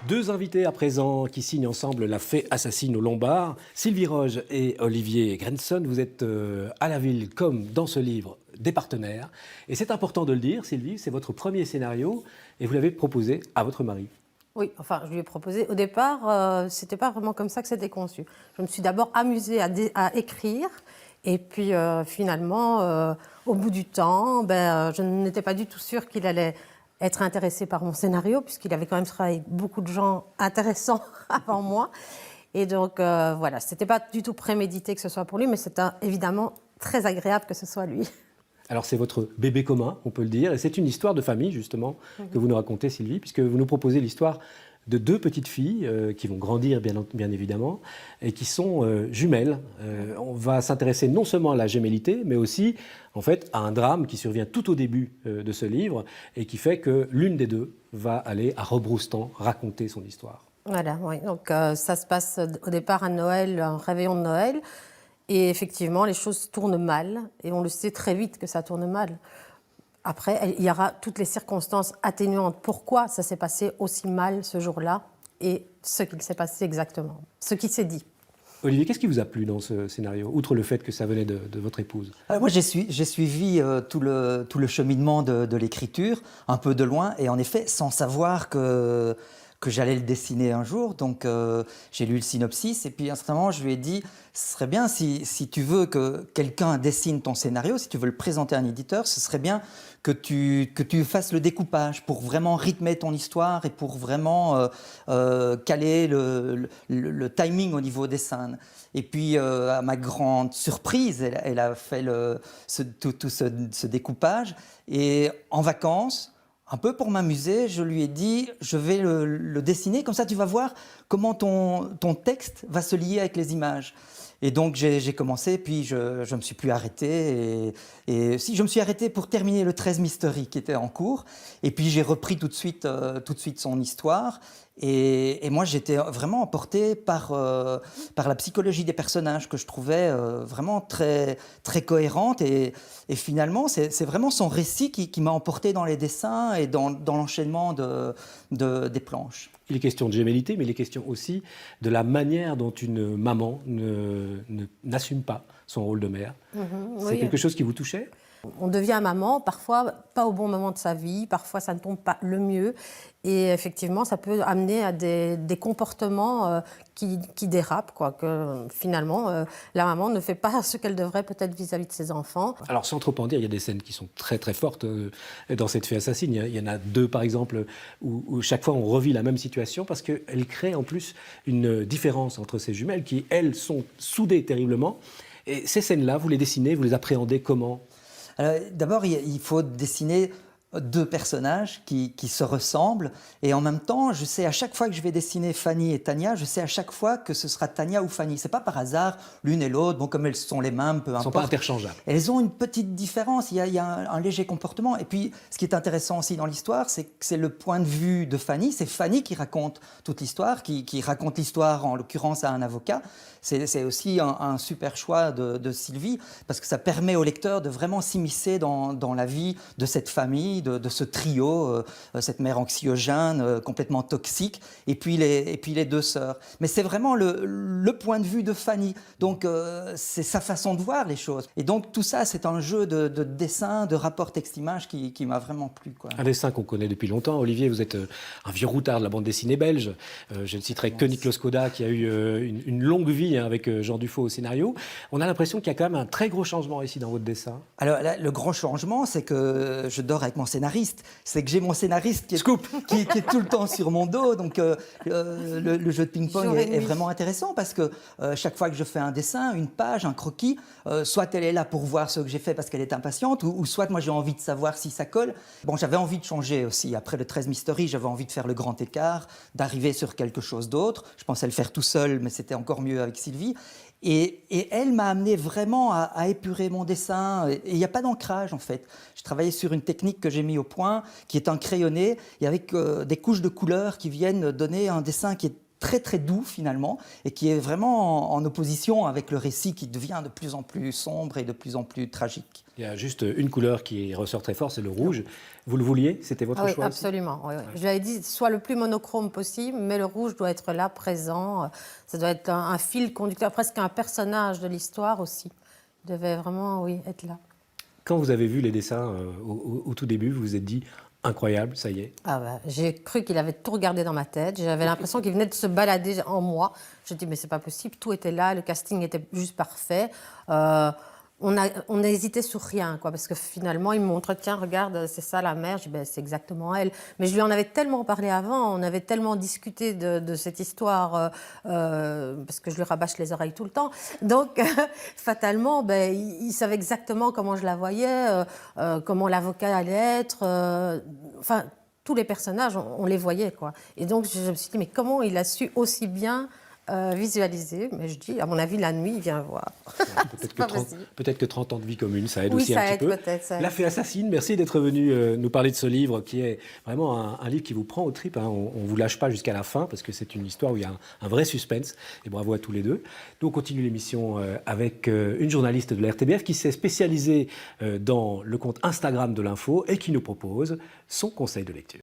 Deux invités à présent qui signent ensemble La Fée assassine au Lombard. Sylvie Roge et Olivier Grenson, vous êtes à la ville comme dans ce livre des partenaires. Et c'est important de le dire, Sylvie, c'est votre premier scénario et vous l'avez proposé à votre mari. Oui, enfin, je lui ai proposé. Au départ, c'était pas vraiment comme ça que c'était conçu. Je me suis d'abord amusée à écrire. Et puis, finalement, au bout du temps, je n'étais pas du tout sûre qu'il allait être intéressé par mon scénario, puisqu'il avait quand même travaillé avec beaucoup de gens intéressants avant moi. Et donc, voilà, c'était pas du tout prémédité que ce soit pour lui, mais c'était évidemment très agréable que ce soit lui. Alors c'est votre bébé commun, on peut le dire, et c'est une histoire de famille justement que vous nous racontez, Sylvie, puisque vous nous proposez l'histoire de deux petites filles qui vont grandir bien évidemment et qui sont jumelles. On va s'intéresser non seulement à la gémellité, mais aussi en fait à un drame qui survient tout au début de ce livre et qui fait que l'une des deux va aller à rebrousse-temps raconter son histoire. Voilà, oui. Donc ça se passe au départ à Noël, un réveillon de Noël. Et effectivement, les choses tournent mal, et on le sait très vite que ça tourne mal. Après, il y aura toutes les circonstances atténuantes. Pourquoi ça s'est passé aussi mal ce jour-là, et ce qu'il s'est passé exactement, ce qui s'est dit. Olivier, qu'est-ce qui vous a plu dans ce scénario, outre le fait que ça venait de votre épouse? Moi, j'ai suivi tout le cheminement de l'écriture, un peu de loin, et en effet, sans savoir que j'allais le dessiner un jour. Donc, j'ai lu le synopsis, et puis instantanément, je lui ai dit, ce serait bien, si tu veux que quelqu'un dessine ton scénario, si tu veux le présenter à un éditeur, ce serait bien que tu fasses le découpage pour vraiment rythmer ton histoire et pour vraiment caler le timing au niveau des scènes. Et puis, à ma grande surprise, elle a fait tout ce découpage. Et en vacances, un peu pour m'amuser, je lui ai dit, je vais le dessiner, comme ça tu vas voir comment ton texte va se lier avec les images. Et donc j'ai commencé, puis je me suis plus arrêté. Et si je me suis arrêté pour terminer le 13 Mystery qui était en cours, et puis j'ai repris tout de suite son histoire. Et moi, j'étais vraiment emporté par la psychologie des personnages que je trouvais vraiment très, très cohérente. Et finalement, c'est vraiment son récit qui m'a emporté dans les dessins et dans l'enchaînement des planches. Il est question de gémellité, mais il est question aussi de la manière dont une maman n'assume pas son rôle de mère. C'est quelque chose qui vous touchait ? On devient maman, parfois pas au bon moment de sa vie, parfois ça ne tombe pas le mieux. Et effectivement, ça peut amener à des comportements qui dérapent, quoi, que finalement, la maman ne fait pas ce qu'elle devrait peut-être vis-à-vis de ses enfants. Alors, sans trop en dire, il y a des scènes qui sont très très fortes dans cette fée assassine. Il y en a deux, par exemple, où chaque fois on revit la même situation parce qu'elle crée en plus une différence entre ces jumelles qui, elles, sont soudées terriblement. Et ces scènes-là, vous les dessinez, vous les appréhendez comment ? D'abord, il faut dessiner deux personnages qui se ressemblent, et en même temps, je sais à chaque fois que je vais dessiner Fanny et Tania, je sais à chaque fois que ce sera Tania ou Fanny. C'est pas par hasard l'une et l'autre, bon, comme elles sont les mêmes, peu importe. Elles ne sont pas interchangeables. Elles ont une petite différence, il y a un léger comportement. Et puis, ce qui est intéressant aussi dans l'histoire, c'est que c'est le point de vue de Fanny. C'est Fanny qui raconte toute l'histoire, qui raconte l'histoire en l'occurrence à un avocat. C'est aussi un super choix de Sylvie, parce que ça permet au lecteur de vraiment s'immiscer dans la vie de cette famille, de ce trio, cette mère anxiogène, complètement toxique, et puis les deux sœurs. Mais c'est vraiment le point de vue de Fanny. Donc, c'est sa façon de voir les choses. Et donc, tout ça, c'est un jeu de dessin, de rapport texte-image qui m'a vraiment plu, quoi. Un dessin qu'on connaît depuis longtemps. Olivier, vous êtes un vieux routard de la bande dessinée belge. Je ne citerai que Niklas Koda, qui a eu une longue vie avec Jean Dufaux au scénario. On a l'impression qu'il y a quand même un très gros changement ici dans votre dessin. Alors, là, le grand changement, c'est que je dors avec mon scénariste. C'est que j'ai mon scénariste qui est tout le temps sur mon dos. Donc, le jeu de ping-pong est vraiment intéressant parce que chaque fois que je fais un dessin, une page, un croquis, soit elle est là pour voir ce que j'ai fait parce qu'elle est impatiente, ou soit moi j'ai envie de savoir si ça colle. Bon, j'avais envie de changer aussi. Après le 13 Mystery, j'avais envie de faire le grand écart, d'arriver sur quelque chose d'autre. Je pensais le faire tout seul, mais c'était encore mieux avec Sylvie. Et elle m'a amené vraiment à épurer mon dessin. Et il n'y a pas d'ancrage, en fait. Je travaillais sur une technique que j'ai mis au point, qui est un crayonné, et avec des couches de couleurs qui viennent donner un dessin qui est très très doux finalement, et qui est vraiment en opposition avec le récit qui devient de plus en plus sombre et de plus en plus tragique. Il y a juste une couleur qui ressort très fort, c'est le rouge. Vous le vouliez? C'était votre Oui, choix aussi? absolument. Oui, oui. Je l'avais dit, soit le plus monochrome possible, mais le rouge doit être là, présent. Ça doit être un fil conducteur, presque un personnage de l'histoire aussi. Il devait vraiment, oui, être là. Quand vous avez vu les dessins au tout début, vous vous êtes dit incroyable, ça y est. Ah bah, j'ai cru qu'il avait tout regardé dans ma tête. J'avais l'impression qu'il venait de se balader en moi. Je me dis, mais c'est pas possible, tout était là, le casting était juste parfait. On a hésité sur rien, quoi, parce que finalement, il me montre, tiens, regarde, c'est ça la mère. Je dis, ben, c'est exactement elle. Mais je lui en avais tellement parlé avant, on avait tellement discuté de cette histoire, parce que je lui rabâche les oreilles tout le temps. Donc, fatalement, ben, il savait exactement comment je la voyais, comment l'avocat allait être. Enfin, tous les personnages, on les voyait, quoi. Et donc, je me suis dit, mais comment il a su aussi bien visualiser? Mais je dis, à mon avis, la nuit, il vient voir. Peut-être que 30 ans de vie commune, ça aide Oui, aussi ça un aide petit peu. peut-être, ça aide. La Fée assassine, merci d'être venu nous parler de ce livre qui est vraiment un livre qui vous prend aux tripes. Hein. On ne vous lâche pas jusqu'à la fin parce que c'est une histoire où il y a un vrai suspense. Et bravo à tous les deux. Nous, on continue l'émission avec une journaliste de la RTBF qui s'est spécialisée dans le compte Instagram de l'info et qui nous propose son conseil de lecture.